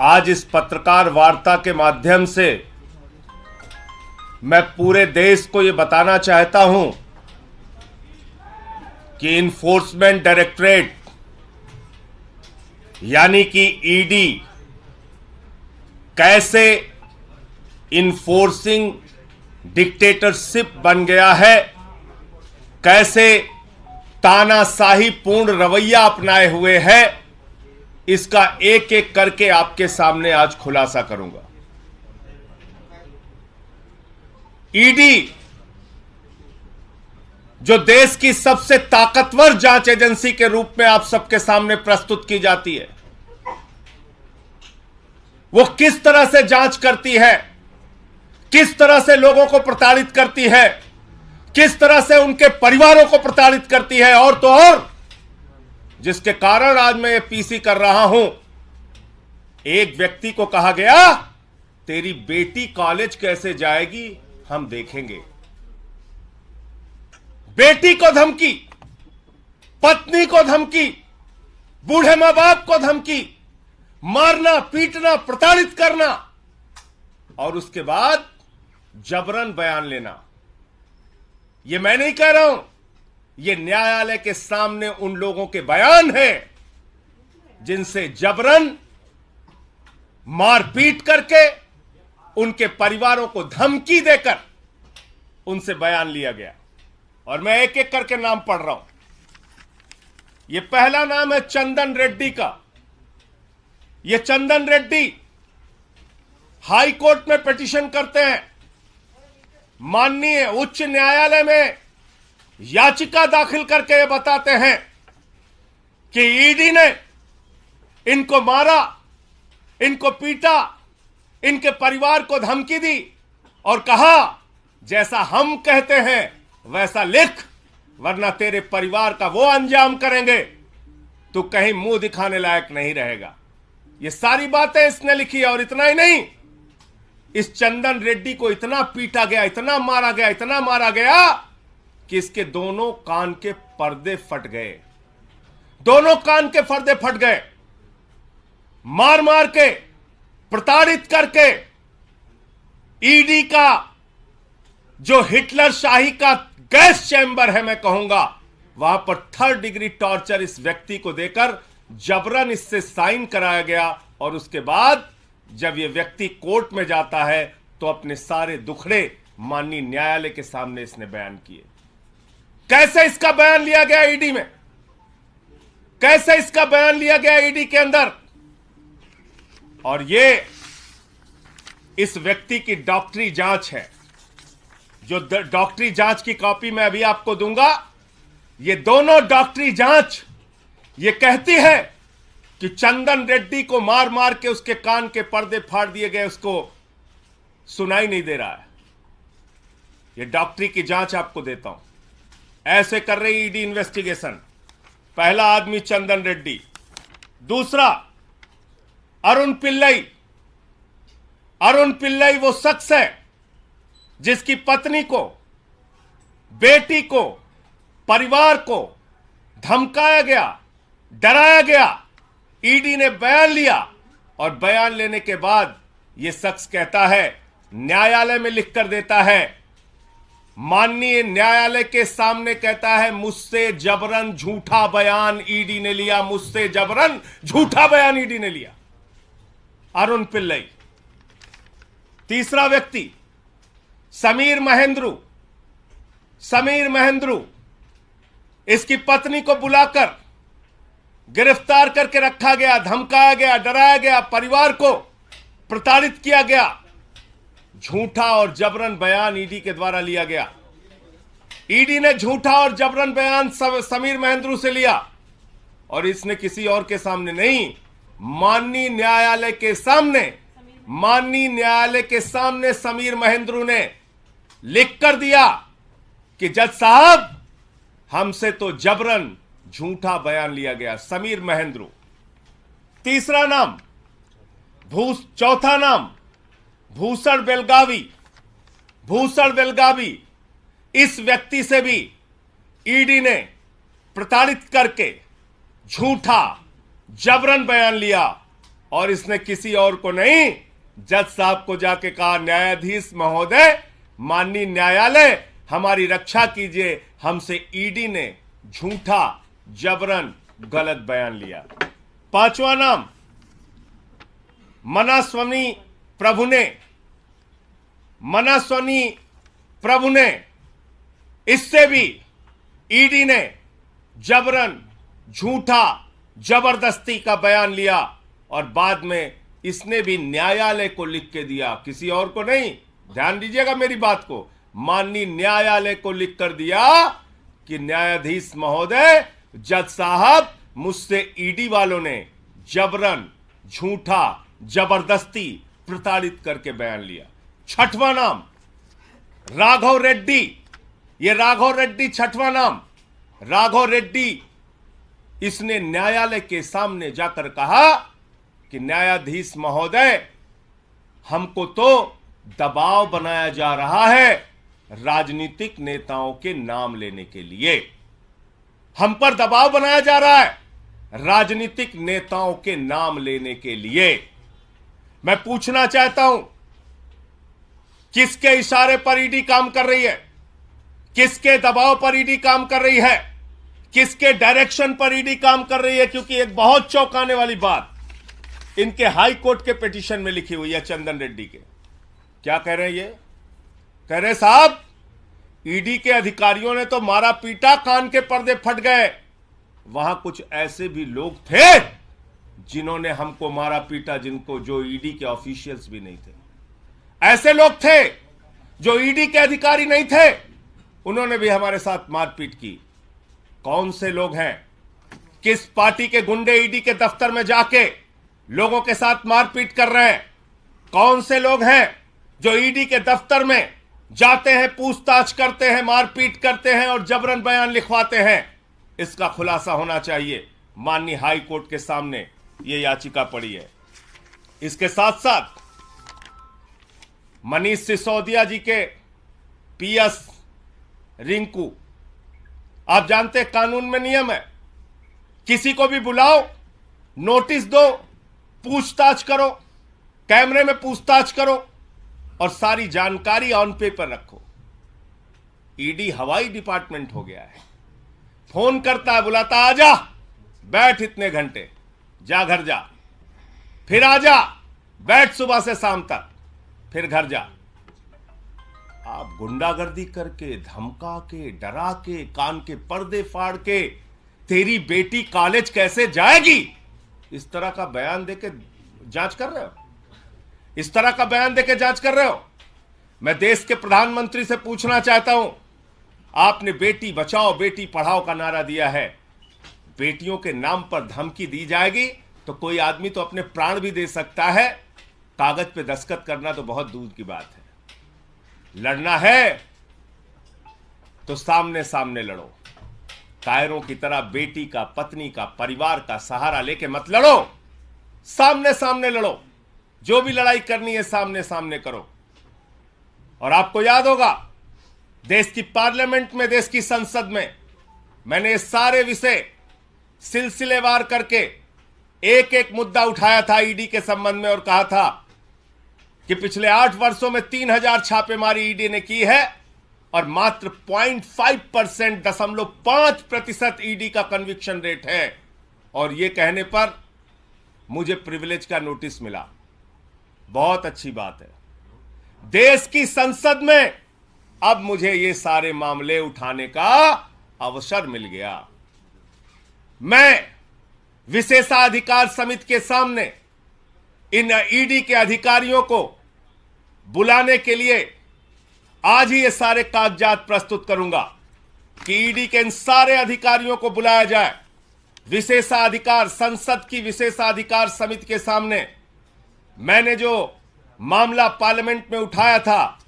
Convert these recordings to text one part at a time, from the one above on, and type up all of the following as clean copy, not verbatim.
आज इस पत्रकार वार्ता के माध्यम से मैं पूरे देश को यह बताना चाहता हूं कि इन्फोर्समेंट डायरेक्टरेट यानी कि ईडी कैसे इन्फोर्सिंग डिक्टेटरशिप बन गया है, कैसे तानाशाही पूर्ण रवैया अपनाए हुए है, इसका एक एक करके आपके सामने आज खुलासा करूंगा। ईडी जो देश की सबसे ताकतवर जांच एजेंसी के रूप में आप सबके सामने प्रस्तुत की जाती है, वो किस तरह से जांच करती है, किस तरह से लोगों को प्रताड़ित करती है, किस तरह से उनके परिवारों को प्रताड़ित करती है, और तो और जिसके कारण आज मैं ये पीसी कर रहा हूं। एक व्यक्ति को कहा गया, तेरी बेटी कॉलेज कैसे जाएगी हम देखेंगे। बेटी को धमकी, पत्नी को धमकी, बूढ़े मां बाप को धमकी, मारना पीटना प्रताड़ित करना, और उसके बाद जबरन बयान लेना। यह मैं नहीं कह रहा हूं, यह न्यायालय के सामने उन लोगों के बयान हैं जिनसे जबरन मारपीट करके उनके परिवारों को धमकी देकर उनसे बयान लिया गया। और मैं एक एक करके नाम पढ़ रहा हूं। यह पहला नाम है चंदन रेड्डी का। यह चंदन रेड्डी हाई कोर्ट में पिटीशन करते हैं, माननीय उच्च न्यायालय में याचिका दाखिल करके ये बताते हैं कि ईडी ने इनको मारा, इनको पीटा, इनके परिवार को धमकी दी और कहा जैसा हम कहते हैं वैसा लिख, वरना तेरे परिवार का वो अंजाम करेंगे तू कहीं मुंह दिखाने लायक नहीं रहेगा। ये सारी बातें इसने लिखी है। और इतना ही नहीं, इस चंदन रेड्डी को इतना पीटा गया, इतना मारा गया, इतना मारा गया कि इसके दोनों कान के पर्दे फट गए। दोनों कान के पर्दे फट गए। मार मार के, प्रताड़ित करके ईडी का जो हिटलर शाही का गैस चैंबर है, मैं कहूंगा, वहां पर 3rd डिग्री टॉर्चर इस व्यक्ति को देकर जबरन इससे साइन कराया गया। और उसके बाद जब यह व्यक्ति कोर्ट में जाता है तो अपने सारे दुखड़े माननीय न्यायालय के सामने इसने बयान किए। कैसे इसका बयान लिया गया ईडी में, कैसे इसका बयान लिया गया ईडी के अंदर। और यह इस व्यक्ति की डॉक्टरी जांच है, जो डॉक्टरी जांच की कॉपी मैं अभी आपको दूंगा। ये दोनों डॉक्टरी जांच ये कहती है कि चंदन रेड्डी को मार मार के उसके कान के पर्दे फाड़ दिए गए, उसको सुनाई नहीं दे रहा है। ये डॉक्टरी की जांच आपको देता हूं। ऐसे कर रही ईडी इन्वेस्टिगेशन। पहला आदमी चंदन रेड्डी, दूसरा अरुण पिल्लई। अरुण पिल्लई वो शख्स है जिसकी पत्नी को, बेटी को, परिवार को धमकाया गया, डराया गया। ईडी ने बयान लिया और बयान लेने के बाद यह शख्स कहता है, न्यायालय में लिखकर देता है, माननीय न्यायालय के सामने कहता है, मुझसे जबरन झूठा बयान ईडी ने लिया, मुझसे जबरन झूठा बयान ईडी ने लिया। अरुण पिल्लई। तीसरा व्यक्ति समीर महेंद्रू। समीर महेंद्रू, इसकी पत्नी को बुलाकर गिरफ्तार करके रखा गया, धमकाया गया, डराया गया, परिवार को प्रताड़ित किया गया। झूठा और जबरन बयान ईडी के द्वारा लिया गया। ईडी ने झूठा और जबरन बयान समीर महेंद्रू से लिया और इसने किसी और के सामने नहीं, माननीय न्यायालय के सामने, माननीय न्यायालय के सामने समीर महेंद्रू ने लिख कर दिया कि जज साहब, हमसे तो जबरन झूठा बयान लिया गया। समीर महेंद्रू। तीसरा नाम चौथा नाम भूषण बेलगावी। भूषण बेलगावी, इस व्यक्ति से भी ईडी ने प्रताड़ित करके झूठा जबरन बयान लिया और इसने किसी और को नहीं, जज साहब को जाके कहा, न्यायाधीश महोदय, माननीय न्यायालय, हमारी रक्षा कीजिए, हमसे ईडी ने झूठा जबरन गलत बयान लिया। पांचवा नाम मनास्वामी प्रभु ने, इससे भी ईडी ने जबरन झूठा जबरदस्ती का बयान लिया और बाद में इसने भी न्यायालय को लिख के दिया, किसी और को नहीं, ध्यान दीजिएगा मेरी बात को, माननीय न्यायालय को लिख कर दिया कि न्यायाधीश महोदय, जज साहब, मुझसे ईडी वालों ने जबरन झूठा जबरदस्ती प्रताड़ित करके बयान लिया। छठवां नाम राघव रेड्डी, ये राघव रेड्डी छठवां नाम, राघव रेड्डी, इसने न्यायालय के सामने जाकर कहा कि न्यायाधीश महोदय, हमको तो दबाव बनाया जा रहा है राजनीतिक नेताओं के नाम लेने के लिए, हम पर दबाव बनाया जा रहा है राजनीतिक नेताओं के नाम लेने के लिए। मैं पूछना चाहता हूं, किसके इशारे पर ईडी काम कर रही है? किसके दबाव पर ईडी काम कर रही है? किसके डायरेक्शन पर ईडी काम कर रही है? क्योंकि एक बहुत चौंकाने वाली बात इनके हाई कोर्ट के पिटीशन में लिखी हुई है, चंदन रेड्डी के। क्या कह रहे हैं ये? कह रहे साहब, ईडी के अधिकारियों ने तो मारा पीटा, कान के पर्दे फट गए, वहां कुछ ऐसे भी लोग थे जिन्होंने हमको मारा पीटा, जो ईडी के ऑफिशियल्स भी नहीं थे। ऐसे लोग थे जो ईडी के अधिकारी नहीं थे, उन्होंने भी हमारे साथ मारपीट की। कौन से लोग हैं? किस पार्टी के गुंडे ईडी के दफ्तर में जाके लोगों के साथ मारपीट कर रहे हैं? कौन से लोग हैं जो ईडी के दफ्तर में जाते हैं, पूछताछ करते हैं, मारपीट करते हैं और जबरन बयान लिखवाते हैं? इसका खुलासा होना चाहिए। माननीय हाई कोर्ट के सामने यह याचिका पड़ी है। इसके साथ साथ मनीष सिसोदिया जी के पीएस रिंकू, आप जानते हैं कानून में नियम है, किसी को भी बुलाओ, नोटिस दो, पूछताछ करो, कैमरे में पूछताछ करो और सारी जानकारी ऑन पेपर रखो। ईडी हवाई डिपार्टमेंट हो गया है। फोन करता है, बुलाता, आजा, बैठ इतने घंटे, जा घर जा, फिर आजा, बैठ सुबह से शाम तक, फिर घर जा। आप गुंडागर्दी करके, धमका के, डरा के, कान के पर्दे फाड़ के, तेरी बेटी कॉलेज कैसे जाएगी, इस तरह का बयान देके जांच कर रहे हो? इस तरह का बयान देके जांच कर रहे हो? मैं देश के प्रधानमंत्री से पूछना चाहता हूं, आपने बेटी बचाओ बेटी पढ़ाओ का नारा दिया है, बेटियों के नाम पर धमकी दी जाएगी तो कोई आदमी तो अपने प्राण भी दे सकता है, कागज पे दस्तखत करना तो बहुत दूर की बात है। लड़ना है तो सामने सामने लड़ो, कायरों की तरह बेटी का, पत्नी का, परिवार का सहारा लेके मत लड़ो, सामने सामने लड़ो। जो भी लड़ाई करनी है सामने सामने करो। और आपको याद होगा, देश की पार्लियामेंट में, देश की संसद में मैंने सारे विषय सिलसिलेवार करके एक एक मुद्दा उठाया था ईडी के संबंध में और कहा था कि पिछले 8 वर्षों में 3000 छापेमारी ईडी ने की है और मात्र 0.5% ईडी का कन्विक्शन रेट है। और यह कहने पर मुझे प्रिविलेज का नोटिस मिला। बहुत अच्छी बात है। देश की संसद में अब मुझे ये सारे मामले उठाने का अवसर मिल गया। मैं विशेषाधिकार समिति के सामने इन ईडी के अधिकारियों को बुलाने के लिए आज ही ये सारे कागजात प्रस्तुत करूंगा कि ईडी के इन सारे अधिकारियों को बुलाया जाए। विशेषाधिकार, संसद की विशेषाधिकार समिति के सामने मैंने जो मामला पार्लियामेंट में उठाया था,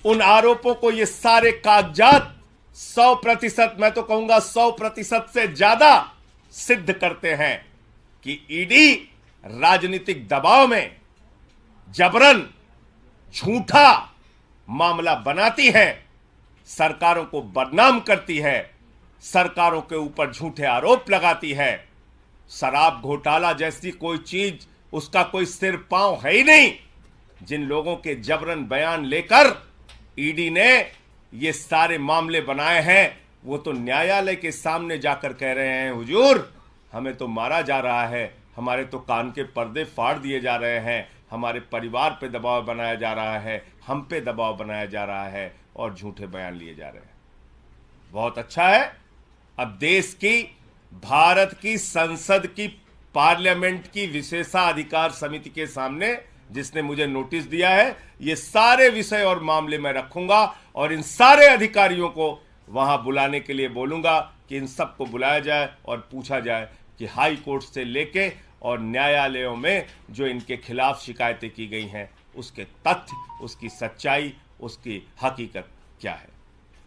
उन आरोपों को ये सारे कागजात 100%, मैं तो कहूंगा 100% से ज्यादा सिद्ध करते हैं कि ईडी राजनीतिक दबाव में जबरन झूठा मामला बनाती है, सरकारों को बदनाम करती है, सरकारों के ऊपर झूठे आरोप लगाती है। शराब घोटाला जैसी कोई चीज उसका कोई सिर पांव है ही नहीं। जिन लोगों के जबरन बयान लेकर ईडी ने ये सारे मामले बनाए हैं, वो तो न्यायालय के सामने जाकर कह रहे हैं, हुजूर हमें तो मारा जा रहा है, हमारे तो कान के पर्दे फाड़ दिए जा रहे हैं, हमारे परिवार पे दबाव बनाया जा रहा है, हम पे दबाव बनाया जा रहा है और झूठे बयान लिए जा रहे हैं। बहुत अच्छा है, अब देश की, भारत की संसद की, पार्लियामेंट की विशेषाधिकार समिति के सामने जिसने मुझे नोटिस दिया है, ये सारे विषय और मामले मैं रखूंगा और इन सारे अधिकारियों को वहां बुलाने के लिए बोलूंगा कि इन सबको बुलाया जाए और पूछा जाए कि हाई कोर्ट से लेके और न्यायालयों में जो इनके खिलाफ शिकायतें की गई हैं, उसके तथ्य, उसकी सच्चाई, उसकी हकीकत क्या है।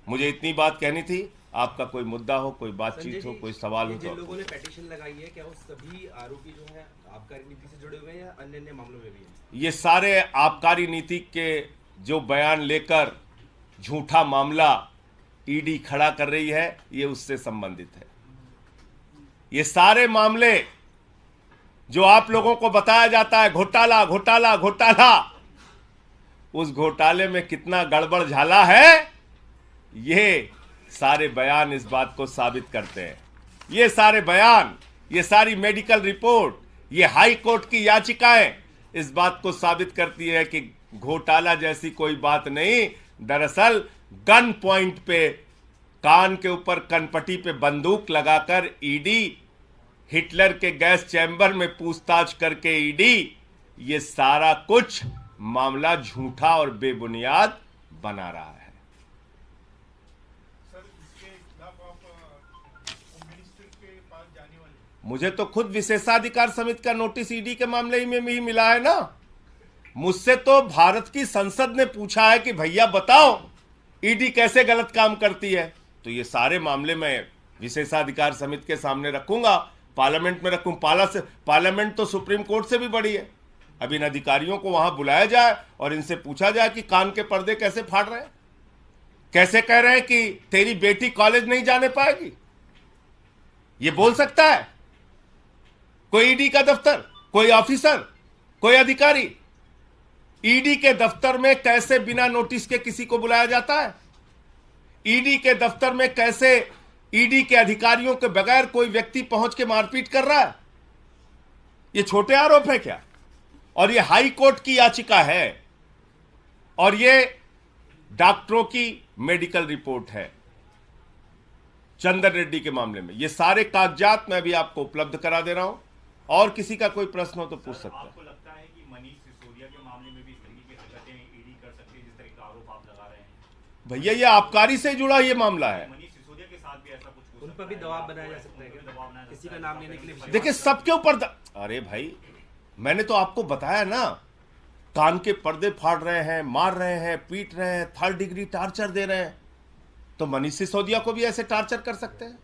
मुझे इतनी बात कहनी थी। आपका कोई मुद्दा हो, कोई बातचीत हो, कोई सवाल हो तो। जिन लोगों ने पिटीशन लगाई है, क्या वो सभी आरोपी जो हैं आबकारी नीति से जुड़े हुए हैं या अन्य मामलों में भी हैं? ये सारे आबकारी नीति के जो बयान लेकर झूठा मामला ईडी खड़ा कर रही है, ये उससे संबंधित है। ये सारे मामले जो आप लोगों को बताया जाता है, घोटाला घोटाला घोटाला, उस घोटाले में कितना गड़बड़ झाला है, ये सारे बयान इस बात को साबित करते हैं। ये सारे बयान, ये सारी मेडिकल रिपोर्ट, ये हाई कोर्ट की याचिकाएं इस बात को साबित करती है कि घोटाला जैसी कोई बात नहीं। दरअसल गन पॉइंट पे, कान के ऊपर कनपट्टी पे बंदूक लगाकर ईडी, हिटलर के गैस चैम्बर में पूछताछ करके ईडी, ये सारा कुछ मामला झूठा और बेबुनियाद बना रहा है। मुझे तो खुद विशेषाधिकार समिति का नोटिस ईडी के मामले में ही मिला है ना। मुझसे तो भारत की संसद ने पूछा है कि भैया बताओ ईडी कैसे गलत काम करती है। तो ये सारे मामले मैं विशेषाधिकार समिति के सामने रखूंगा, पार्लियामेंट में रखूं। पार्लियामेंट तो सुप्रीम कोर्ट से भी बड़ी है। अब इन अधिकारियों को वहां बुलाया जाए और इनसे पूछा जाए कि कान के पर्दे कैसे फाड़ रहे हैं, कैसे कह रहे हैं कि तेरी बेटी कॉलेज नहीं जाने पाएगी। ये बोल सकता है कोई ईडी का दफ्तर, कोई ऑफिसर, कोई अधिकारी? ईडी के दफ्तर में कैसे बिना नोटिस के किसी को बुलाया जाता है? ईडी के दफ्तर में कैसे ईडी के अधिकारियों के बगैर कोई व्यक्ति पहुंच के मारपीट कर रहा है? ये छोटे आरोप है क्या? और ये हाई कोर्ट की याचिका है और ये डॉक्टरों की मेडिकल रिपोर्ट है चंदन रेड्डी के मामले में। ये सारे कागजात मैं भी आपको उपलब्ध करा दे रहा हूं और किसी का कोई प्रश्न हो तो पूछ सकता है। आपको लगता है कि मनीष सिसोदिया के मामले में भी इस तरीके की हरकतें ईडी कर सकती है जिस तरह का आरोप आप लगा रहे हैं? भैया ये आबकारी से जुड़ा ये मामला है। मनीष सिसोदिया के साथ भी ऐसा कुछ उन पर भी दबाव बनाया जा सकता है, किसी का नाम लेने के लिए? देखिए सबके ऊपर अरे भाई मैंने तो आपको बताया ना, कान के पर्दे फाड़ रहे हैं, मार रहे हैं, पीट रहे हैं, 3rd डिग्री टार्चर दे रहे हैं। तो मनीष सिसोदिया को भी ऐसे टार्चर कर सकते हैं,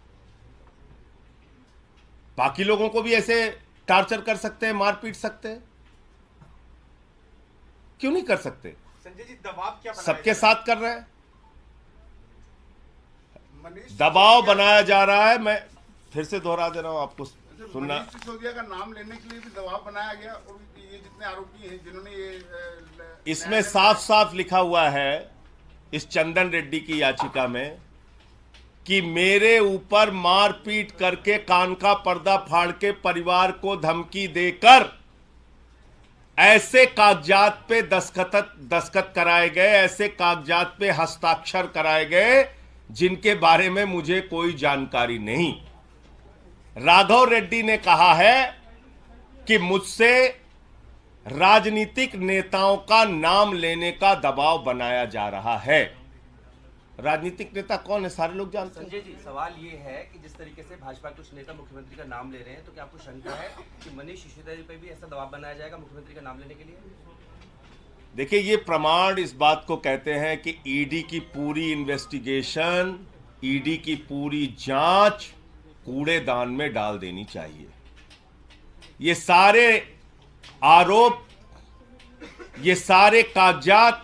बाकी लोगों को भी ऐसे टार्चर कर सकते हैं, मार पीट सकते हैं, क्यों नहीं कर सकते? संजय जी दबाव क्या सबके साथ कर रहे हैं, दबाव बनाया जा रहा है। मैं फिर से दोहरा दे रहा हूं आपको सुनना। मनीष सिसोदिया का नाम लेने के लिए भी दबाव बनाया गया और ये जितने आरोपी हैं जिन्होंने ये इसमें साफ साफ लिखा हुआ है इस चंदन रेड्डी की याचिका में कि मेरे ऊपर मारपीट करके, कान का पर्दा फाड़ के परिवार को धमकी देकर ऐसे कागजात पे दस्तखत कराए गए, ऐसे कागजात पे हस्ताक्षर कराए गए जिनके बारे में मुझे कोई जानकारी नहीं। राघव रेड्डी ने कहा है कि मुझसे राजनीतिक नेताओं का नाम लेने का दबाव बनाया जा रहा है। राजनीतिक नेता कौन है सारे लोग जानते हैं। संजय जी सवाल ये है कि जिस तरीके से भाजपा के कुछ नेता मुख्यमंत्री का नाम ले रहे हैं, तो क्या आपको शंका है कि मनीष सिसोदिया पर भी ऐसा दबाव बनाया जाएगा मुख्यमंत्री का नाम लेने के लिए? देखिए ये प्रमाण इस बात को कहते हैं कि ईडी की पूरी इन्वेस्टिगेशन, ईडी की पूरी जांच कूड़ेदान में डाल देनी चाहिए। ये सारे आरोप, ये सारे कागजात,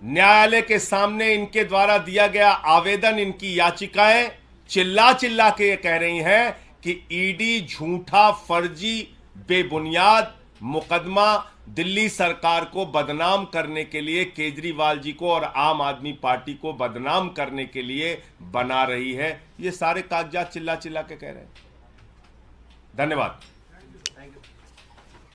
न्यायालय के सामने इनके द्वारा दिया गया आवेदन, इनकी याचिकाएं चिल्ला चिल्ला के ये कह रही हैं कि ईडी झूठा, फर्जी, बेबुनियाद मुकदमा दिल्ली सरकार को बदनाम करने के लिए, केजरीवाल जी को और आम आदमी पार्टी को बदनाम करने के लिए बना रही है। ये सारे कागजात चिल्ला चिल्ला के कह रहे हैं। धन्यवाद। Thank you.